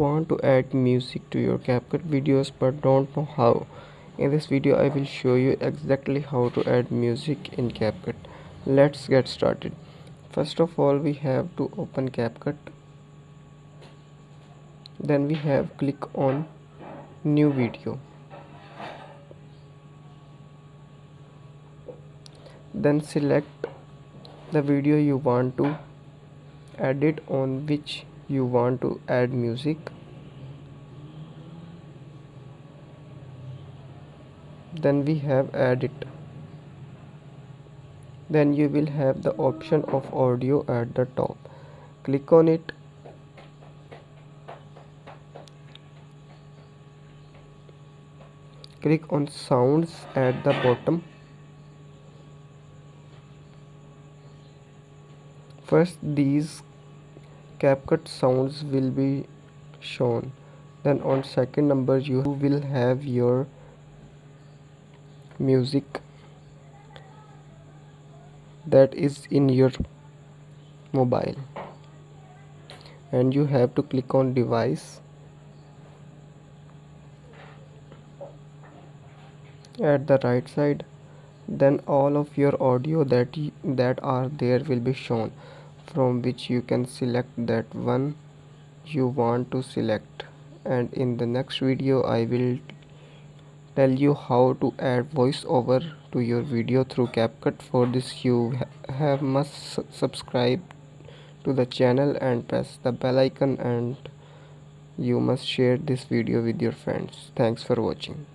Want to add music to your CapCut videos but don't know how. In this video I will show you exactly how to add music in CapCut. Let's get started. First of all, we have to open CapCut. Then we have click on new video. Then select the video you want to edit, on which you want to add music. Then we have add it. Then you will have the option of audio at the top. Click on it. Click on sounds at the bottom. First these CapCut sounds will be shown. Then on second number you will have your music that is in your mobile, and you have to click on device. At the right side, then all of your audio that are there will be shown, from which you can select that one you want to select. And in the next video I will tell you how to add voiceover to your video through CapCut. For this you have must subscribe to the channel and press the bell icon, and you must share this video with your friends. Thanks for watching.